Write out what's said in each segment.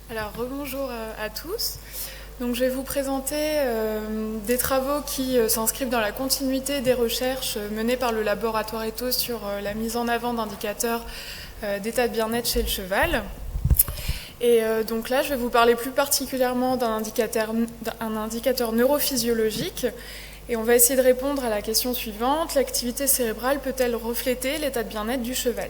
Alors, rebonjour à tous. Donc, je vais vous présenter des travaux qui s'inscrivent dans la continuité des recherches menées par le laboratoire Ethos sur la mise en avant d'indicateurs d'état de bien-être chez le cheval. Et donc là, je vais vous parler plus particulièrement d'un indicateur neurophysiologique. Et on va essayer de répondre à la question suivante: l'activité cérébrale peut-elle refléter l'état de bien-être du cheval ?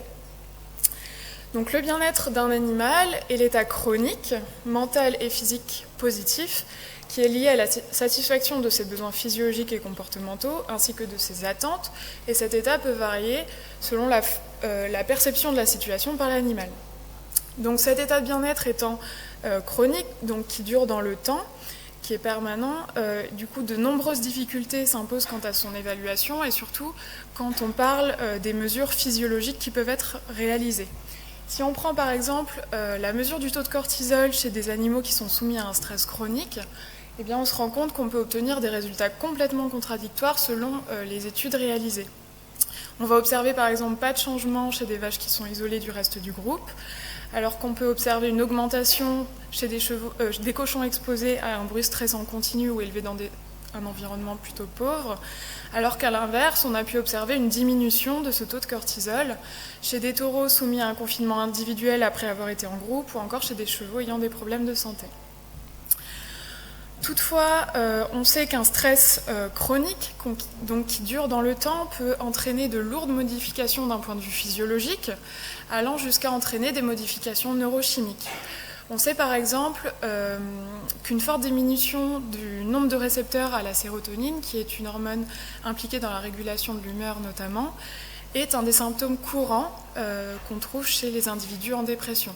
Donc le bien-être d'un animal est l'état chronique, mental et physique positif, qui est lié à la satisfaction de ses besoins physiologiques et comportementaux, ainsi que de ses attentes, et cet état peut varier selon la perception de la situation par l'animal. Donc cet état de bien-être étant chronique, donc qui dure dans le temps, qui est permanent, du coup de nombreuses difficultés s'imposent quant à son évaluation, et surtout quand on parle des mesures physiologiques qui peuvent être réalisées. Si on prend par exemple la mesure du taux de cortisol chez des animaux qui sont soumis à un stress chronique, eh bien on se rend compte qu'on peut obtenir des résultats complètement contradictoires selon les études réalisées. On va observer par exemple pas de changement chez des vaches qui sont isolées du reste du groupe, alors qu'on peut observer une augmentation chez des cochons exposés à un bruit stressant continu ou élevés dans un environnement plutôt pauvre, alors qu'à l'inverse, on a pu observer une diminution de ce taux de cortisol chez des taureaux soumis à un confinement individuel après avoir été en groupe, ou encore chez des chevaux ayant des problèmes de santé. Toutefois, on sait qu'un stress chronique, donc qui dure dans le temps, peut entraîner de lourdes modifications d'un point de vue physiologique, allant jusqu'à entraîner des modifications neurochimiques. On sait par exemple qu'une forte diminution du nombre de récepteurs à la sérotonine, qui est une hormone impliquée dans la régulation de l'humeur notamment, est un des symptômes courants qu'on trouve chez les individus en dépression.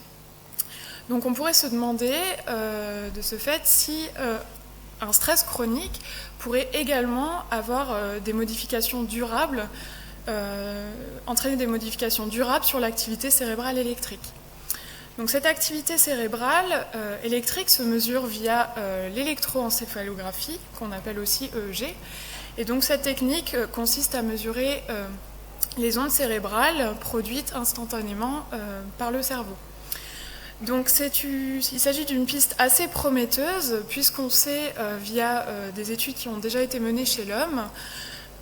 Donc on pourrait se demander de ce fait si un stress chronique pourrait également avoir des modifications durables, entraîner des modifications durables sur l'activité cérébrale électrique. Donc cette activité cérébrale électrique se mesure via l'électroencéphalographie, qu'on appelle aussi EEG. Et donc cette technique consiste à mesurer les ondes cérébrales produites instantanément par le cerveau. Donc il s'agit d'une piste assez prometteuse, puisqu'on sait via des études qui ont déjà été menées chez l'homme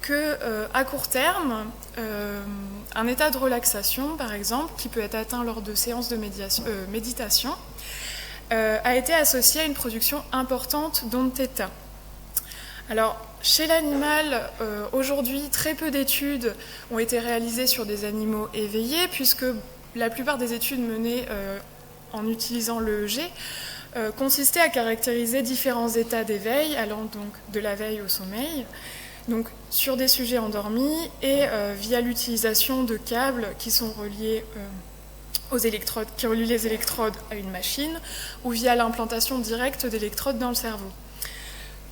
qu'à court terme, un état de relaxation, par exemple, qui peut être atteint lors de séances de méditation, a été associé à une production importante d'ondes θ. Alors, chez l'animal, aujourd'hui, très peu d'études ont été réalisées sur des animaux éveillés, puisque la plupart des études menées en utilisant l'EEG consistaient à caractériser différents états d'éveil, allant donc de la veille au sommeil, donc sur des sujets endormis et via l'utilisation de câbles qui sont reliés aux électrodes, qui relient les électrodes à une machine, ou via l'implantation directe d'électrodes dans le cerveau.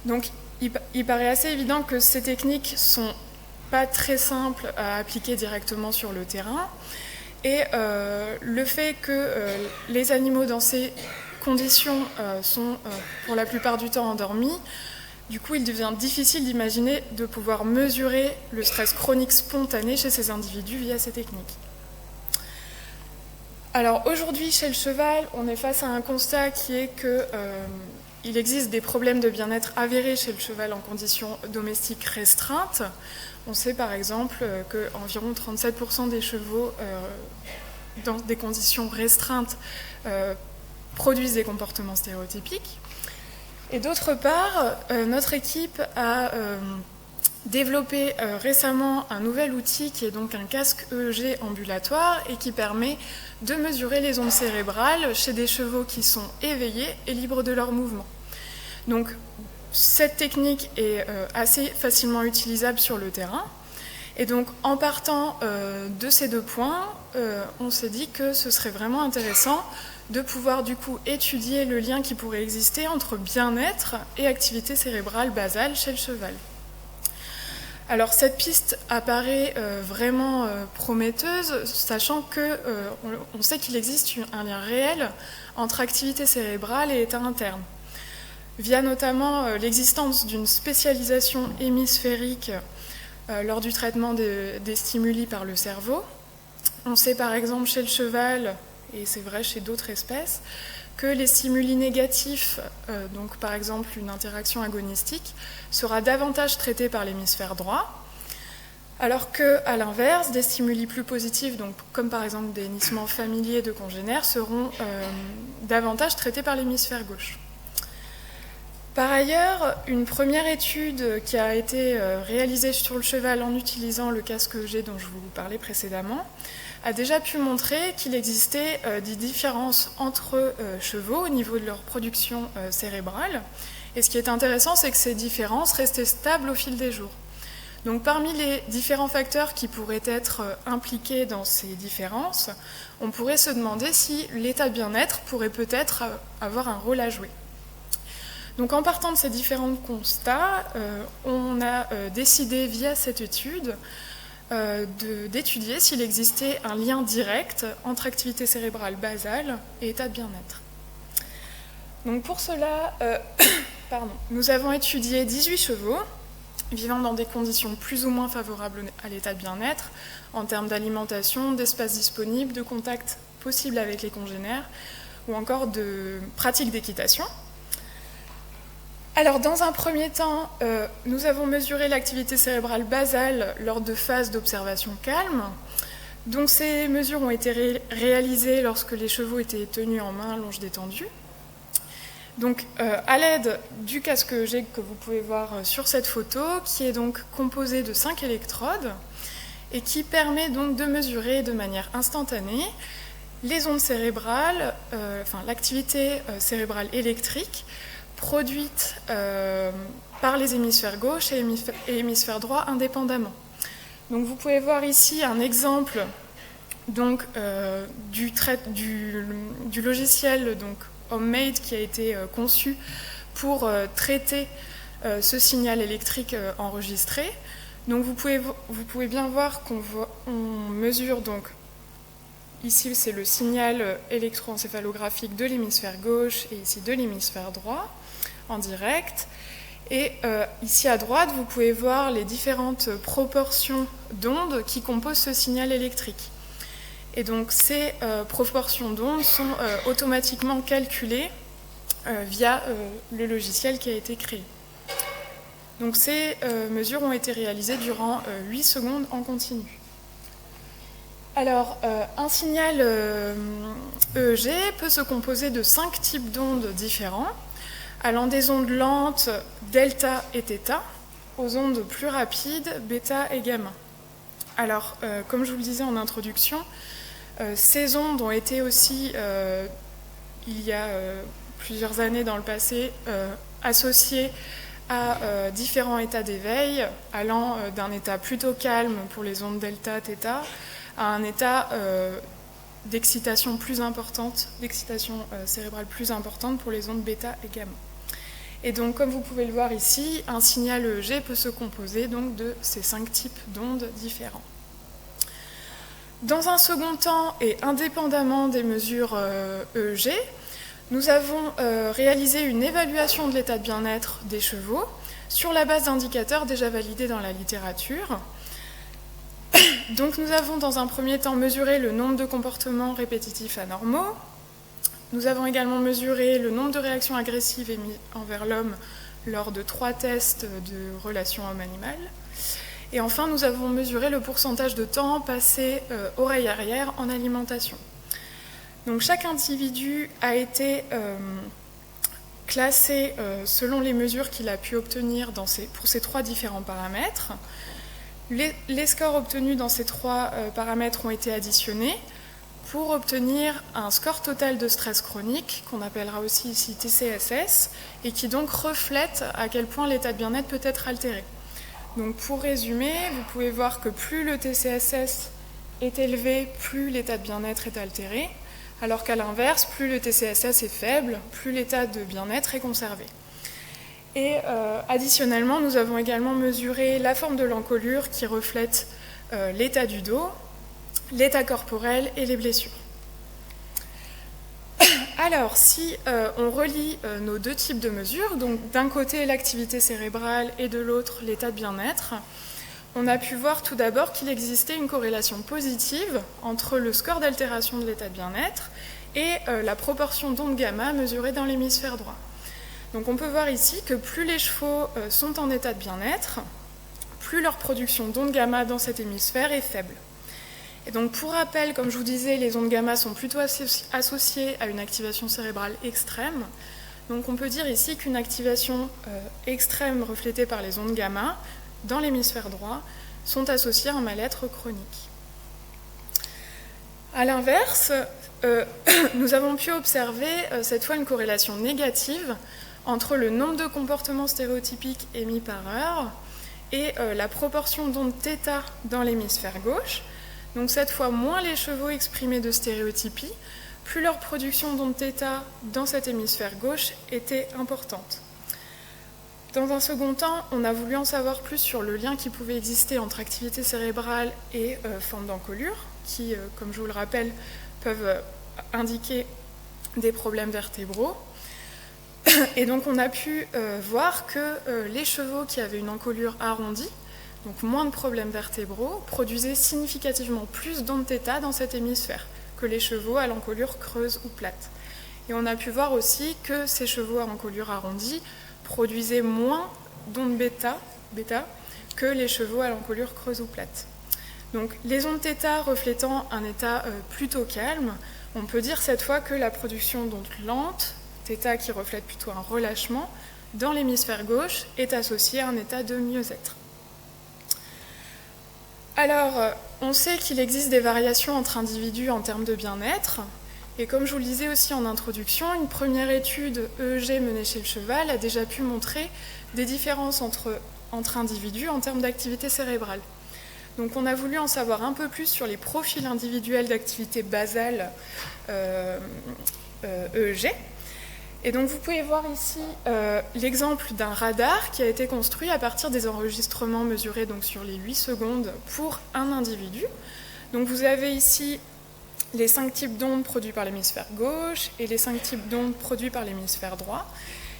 Donc il paraît assez évident que ces techniques ne sont pas très simples à appliquer directement sur le terrain, et le fait que les animaux dans ces conditions sont pour la plupart du temps endormis, du coup, il devient difficile d'imaginer de pouvoir mesurer le stress chronique spontané chez ces individus via ces techniques. Alors aujourd'hui, chez le cheval, on est face à un constat qui est qu'il existe des problèmes de bien-être avérés chez le cheval en conditions domestiques restreintes. On sait par exemple qu'environ 37% des chevaux dans des conditions restreintes produisent des comportements stéréotypiques. Et d'autre part, notre équipe a développé récemment un nouvel outil qui est donc un casque EEG ambulatoire et qui permet de mesurer les ondes cérébrales chez des chevaux qui sont éveillés et libres de leurs mouvements. Donc cette technique est assez facilement utilisable sur le terrain. Et donc en partant de ces deux points, on s'est dit que ce serait vraiment intéressant de pouvoir du coup étudier le lien qui pourrait exister entre bien-être et activité cérébrale basale chez le cheval. Alors cette piste apparaît vraiment prometteuse, sachant qu'on sait qu'il existe un lien réel entre activité cérébrale et état interne, via notamment l'existence d'une spécialisation hémisphérique lors du traitement des stimuli par le cerveau. On sait par exemple chez le cheval, et c'est vrai chez d'autres espèces, que les stimuli négatifs, donc par exemple une interaction agonistique, sera davantage traitée par l'hémisphère droit, alors qu'à l'inverse, des stimuli plus positifs, donc comme par exemple des hennissements familiers de congénères, seront davantage traités par l'hémisphère gauche. Par ailleurs, une première étude qui a été réalisée sur le cheval en utilisant le casque G dont je vous parlais précédemment a déjà pu montrer qu'il existait des différences entre chevaux au niveau de leur production cérébrale. Et ce qui est intéressant, c'est que ces différences restaient stables au fil des jours. Donc parmi les différents facteurs qui pourraient être impliqués dans ces différences, on pourrait se demander si l'état de bien-être pourrait peut-être avoir un rôle à jouer. Donc en partant de ces différents constats, on a décidé via cette étude d'étudier s'il existait un lien direct entre activité cérébrale basale et état de bien-être. Donc pour cela, nous avons étudié 18 chevaux vivant dans des conditions plus ou moins favorables à l'état de bien-être en termes d'alimentation, d'espace disponible, de contact possible avec les congénères ou encore de pratiques d'équitation. Alors, dans un premier temps, nous avons mesuré l'activité cérébrale basale lors de phases d'observation calme. Donc, ces mesures ont été réalisées lorsque les chevaux étaient tenus en main, longe détendue. Donc, à l'aide du casque G que vous pouvez voir sur cette photo, qui est donc composé de 5 électrodes et qui permet donc de mesurer de manière instantanée les ondes cérébrales, l'activité cérébrale électrique produite par les hémisphères gauche et hémisphère droit indépendamment. Donc vous pouvez voir ici un exemple donc, du logiciel donc, Homemade qui a été conçu pour traiter ce signal électrique enregistré. Donc vous pouvez bien voir qu'on mesure donc ici c'est le signal électroencéphalographique de l'hémisphère gauche et ici de l'hémisphère droit en direct. Et ici à droite, vous pouvez voir les différentes proportions d'ondes qui composent ce signal électrique. Et donc ces proportions d'ondes sont automatiquement calculées via le logiciel qui a été créé. Donc ces mesures ont été réalisées durant 8 secondes en continu. Alors, un signal EEG peut se composer de 5 types d'ondes différents, allant des ondes lentes, delta et θ, aux ondes plus rapides, bêta et gamma. Alors, comme je vous le disais en introduction, ces ondes ont été aussi, il y a plusieurs années dans le passé, associées à différents états d'éveil, allant d'un état plutôt calme pour les ondes delta, θ, à un état d'excitation plus importante, d'excitation cérébrale plus importante pour les ondes bêta et gamma. Et donc, comme vous pouvez le voir ici, un signal EEG peut se composer donc de ces 5 types d'ondes différents. Dans un second temps, et indépendamment des mesures EEG, nous avons réalisé une évaluation de l'état de bien-être des chevaux sur la base d'indicateurs déjà validés dans la littérature. Donc nous avons dans un premier temps mesuré le nombre de comportements répétitifs anormaux. Nous avons également mesuré le nombre de réactions agressives émises envers l'homme lors de 3 tests de relation homme-animal. Et enfin, nous avons mesuré le pourcentage de temps passé oreille arrière en alimentation. Donc chaque individu a été classé selon les mesures qu'il a pu obtenir pour ces 3 différents paramètres. Les scores obtenus dans ces 3 paramètres ont été additionnés pour obtenir un score total de stress chronique, qu'on appellera aussi ici TCSS, et qui donc reflète à quel point l'état de bien-être peut être altéré. Donc pour résumer, vous pouvez voir que plus le TCSS est élevé, plus l'état de bien-être est altéré, alors qu'à l'inverse, plus le TCSS est faible, plus l'état de bien-être est conservé. Et additionnellement, nous avons également mesuré la forme de l'encolure qui reflète l'état du dos, l'état corporel et les blessures. Alors, si on relie nos 2 types de mesures, donc d'un côté l'activité cérébrale et de l'autre l'état de bien-être, on a pu voir tout d'abord qu'il existait une corrélation positive entre le score d'altération de l'état de bien-être et la proportion d'ondes gamma mesurée dans l'hémisphère droit. Donc on peut voir ici que plus les chevaux sont en état de bien-être, plus leur production d'ondes gamma dans cet hémisphère est faible. Et donc pour rappel, comme je vous disais, les ondes gamma sont plutôt associées à une activation cérébrale extrême. Donc on peut dire ici qu'une activation extrême reflétée par les ondes gamma dans l'hémisphère droit sont associées à un mal-être chronique. A l'inverse, nous avons pu observer cette fois une corrélation négative entre le nombre de comportements stéréotypiques émis par heure et la proportion d'ondes θ dans l'hémisphère gauche. Donc cette fois, moins les chevaux exprimaient de stéréotypie, plus leur production d'ondes θ dans cet hémisphère gauche était importante. Dans un second temps, on a voulu en savoir plus sur le lien qui pouvait exister entre activité cérébrale et forme d'encolure, qui, comme je vous le rappelle, peuvent indiquer des problèmes vertébraux. Et donc on a pu voir que les chevaux qui avaient une encolure arrondie, donc moins de problèmes vertébraux, produisaient significativement plus d'ondes θ dans cet hémisphère que les chevaux à l'encolure creuse ou plate. Et on a pu voir aussi que ces chevaux à encolure arrondie produisaient moins d'ondes bêta que les chevaux à l'encolure creuse ou plate. Donc les ondes θ reflétant un état plutôt calme, on peut dire cette fois que la production d'ondes lentes, θ qui reflète plutôt un relâchement, dans l'hémisphère gauche est associée à un état de mieux-être. Alors, on sait qu'il existe des variations entre individus en termes de bien-être, et comme je vous le disais aussi en introduction, une première étude EEG menée chez le cheval a déjà pu montrer des différences entre individus en termes d'activité cérébrale. Donc on a voulu en savoir un peu plus sur les profils individuels d'activité basale EEG. Et donc vous pouvez voir ici l'exemple d'un radar qui a été construit à partir des enregistrements mesurés donc, sur les 8 secondes pour un individu. Donc vous avez ici les 5 types d'ondes produits par l'hémisphère gauche et les 5 types d'ondes produits par l'hémisphère droit.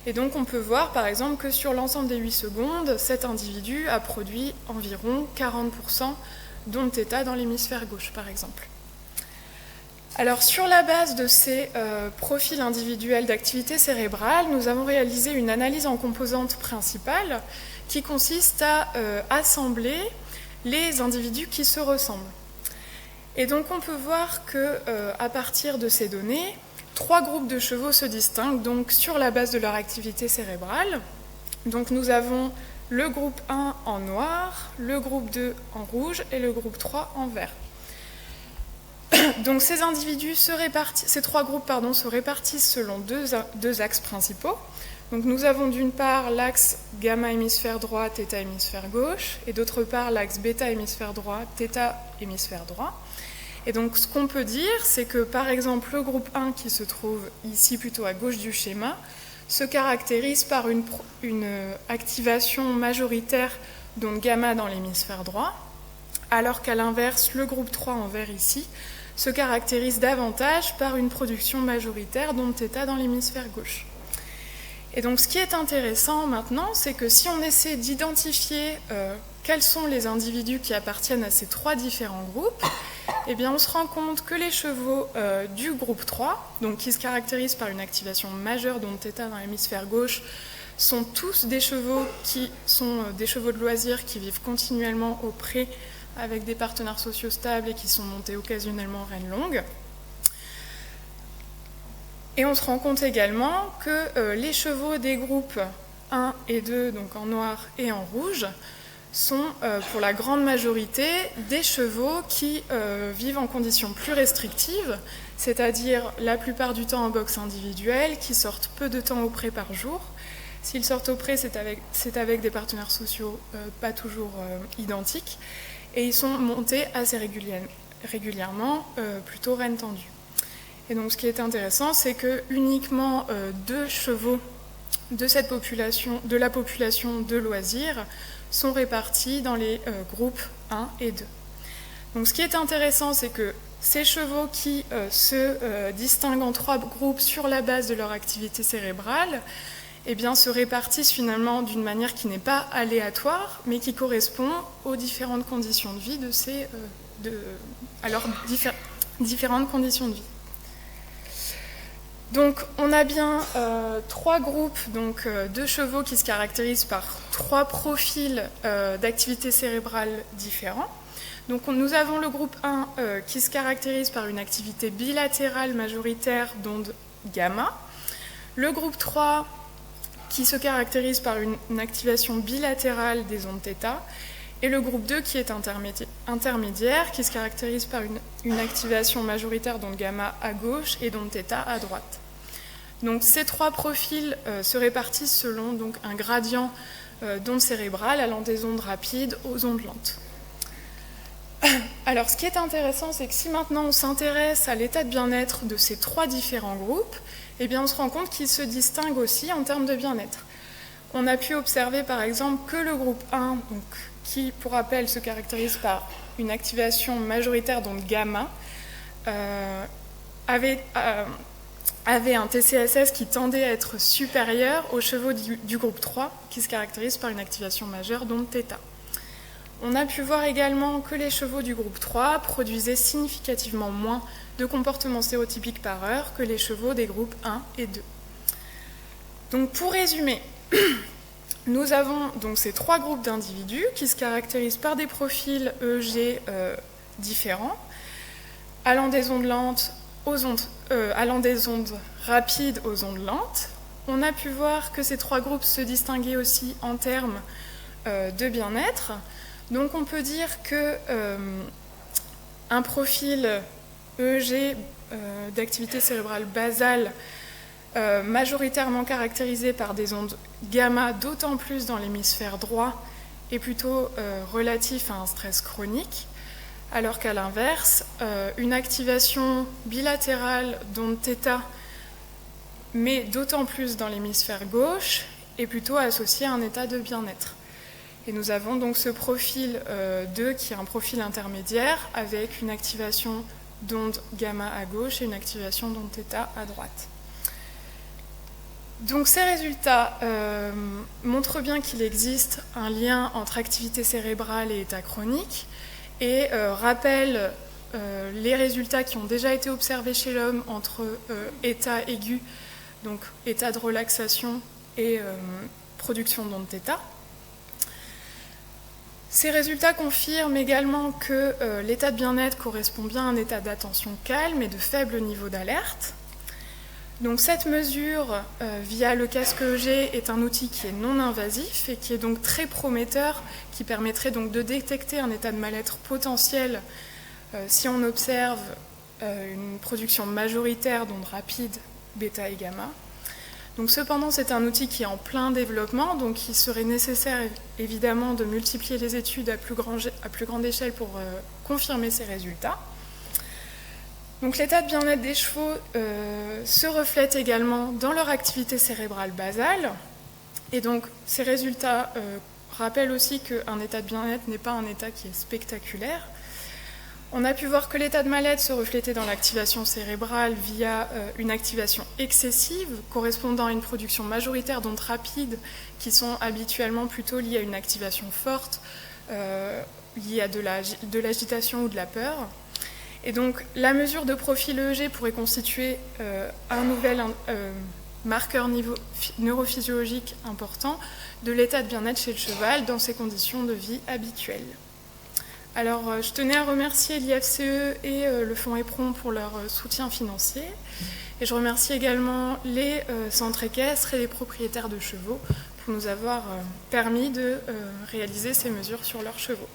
Et donc on peut voir par exemple que sur l'ensemble des 8 secondes, cet individu a produit environ 40% d'ondes θ dans l'hémisphère gauche par exemple. Alors sur la base de ces profils individuels d'activité cérébrale, nous avons réalisé une analyse en composantes principales qui consiste à assembler les individus qui se ressemblent. Et donc on peut voir qu'à partir de ces données, 3 groupes de chevaux se distinguent donc sur la base de leur activité cérébrale. Donc nous avons le groupe 1 en noir, le groupe 2 en rouge et le groupe 3 en vert. Donc ces individus ces 3 groupes se répartissent selon deux axes principaux. Donc nous avons d'une part l'axe gamma hémisphère droit, θ hémisphère gauche, et d'autre part l'axe bêta hémisphère droit, θ hémisphère droit. Et donc ce qu'on peut dire, c'est que par exemple le groupe 1 qui se trouve ici plutôt à gauche du schéma se caractérise par une activation majoritaire d'ondes gamma dans l'hémisphère droit, alors qu'à l'inverse le groupe 3 en vert ici se caractérise davantage par une production majoritaire d'ondes θ dans l'hémisphère gauche. Et donc ce qui est intéressant maintenant, c'est que si on essaie d'identifier quels sont les individus qui appartiennent à ces 3 différents groupes, eh bien on se rend compte que les chevaux du groupe 3, donc qui se caractérisent par une activation majeure d'ondes θ dans l'hémisphère gauche, sont tous des chevaux qui sont des chevaux de loisirs qui vivent continuellement au pré avec des partenaires sociaux stables et qui sont montés occasionnellement en rênes longues. Et on se rend compte également que les chevaux des groupes 1 et 2, donc en noir et en rouge, sont pour la grande majorité des chevaux qui vivent en conditions plus restrictives, c'est-à-dire la plupart du temps en boxe individuelle, qui sortent peu de temps au pré par jour. S'ils sortent au pré, c'est avec des partenaires sociaux pas toujours identiques, et ils sont montés assez régulièrement, plutôt rênes tendues. Et donc ce qui est intéressant, c'est que uniquement 2 chevaux de la population de loisirs sont répartis dans les groupes 1 et 2. Donc ce qui est intéressant, c'est que ces chevaux qui se distinguent en 3 groupes sur la base de leur activité cérébrale, eh bien, se répartissent finalement d'une manière qui n'est pas aléatoire, mais qui correspond aux différentes conditions de vie à leurs différentes conditions de vie. Donc on a bien 3 groupes de chevaux qui se caractérisent par 3 profils d'activité cérébrale différents. Donc nous avons le groupe 1 qui se caractérise par une activité bilatérale majoritaire d'onde gamma. Le groupe 3 qui se caractérise par une activation bilatérale des ondes θ. Et le groupe 2 qui est intermédiaire, qui se caractérise par une activation majoritaire d'onde gamma à gauche et d'onde θ à droite. Donc ces 3 profils se répartissent selon donc, un gradient d'onde cérébrale allant des ondes rapides aux ondes lentes. Alors ce qui est intéressant, c'est que si maintenant on s'intéresse à l'état de bien-être de ces 3 différents groupes, eh bien on se rend compte qu'ils se distinguent aussi en termes de bien-être. On a pu observer par exemple que le groupe 1, donc, qui pour rappel se caractérise par une activation majoritaire d'onde gamma, avait un TCSS qui tendait à être supérieur aux chevaux du groupe 3, qui se caractérise par une activation majeure d'onde θ. On a pu voir également que les chevaux du groupe 3 produisaient significativement moins de comportements stéréotypiques par heure que les chevaux des groupes 1 et 2. Donc pour résumer, nous avons donc ces 3 groupes d'individus qui se caractérisent par des profils EEG différents, allant des ondes lentes allant des ondes rapides aux ondes lentes. On a pu voir que ces 3 groupes se distinguaient aussi en termes de bien-être. Donc on peut dire qu'un profil EEG d'activité cérébrale basale majoritairement caractérisé par des ondes gamma, d'autant plus dans l'hémisphère droit, est plutôt relatif à un stress chronique, alors qu'à l'inverse, une activation bilatérale d'onde θ, mais d'autant plus dans l'hémisphère gauche, est plutôt associée à un état de bien-être. Et nous avons donc ce profil 2 qui est un profil intermédiaire avec une activation d'onde gamma à gauche et une activation d'onde θ à droite. Donc ces résultats montrent bien qu'il existe un lien entre activité cérébrale et état chronique et rappellent les résultats qui ont déjà été observés chez l'homme entre état aigu, donc état de relaxation et production d'onde θ. Ces résultats confirment également que l'état de bien-être correspond bien à un état d'attention calme et de faible niveau d'alerte. Donc cette mesure via le casque EEG est un outil qui est non invasif et qui est donc très prometteur, qui permettrait donc de détecter un état de mal-être potentiel si on observe une production majoritaire d'ondes rapides bêta et gamma. Donc cependant, c'est un outil qui est en plein développement, donc il serait nécessaire évidemment de multiplier les études à plus grande échelle pour confirmer ces résultats. Donc l'état de bien-être des chevaux se reflète également dans leur activité cérébrale basale. Et donc ces résultats rappellent aussi qu'un état de bien-être n'est pas un état qui est spectaculaire. On a pu voir que l'état de mal-être se reflétait dans l'activation cérébrale via une activation excessive, correspondant à une production majoritaire d'ondes rapides qui sont habituellement plutôt liées à une activation forte, liée à de l'agitation ou de la peur. Et donc la mesure de profil EEG pourrait constituer un nouvel marqueur neurophysiologique important de l'état de bien-être chez le cheval dans ses conditions de vie habituelles. Alors, je tenais à remercier l'IFCE et le Fonds EPRON pour leur soutien financier. Et je remercie également les centres équestres et les propriétaires de chevaux pour nous avoir permis de réaliser ces mesures sur leurs chevaux.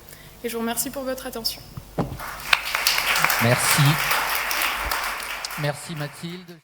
Et je vous remercie pour votre attention. Merci. Merci Mathilde.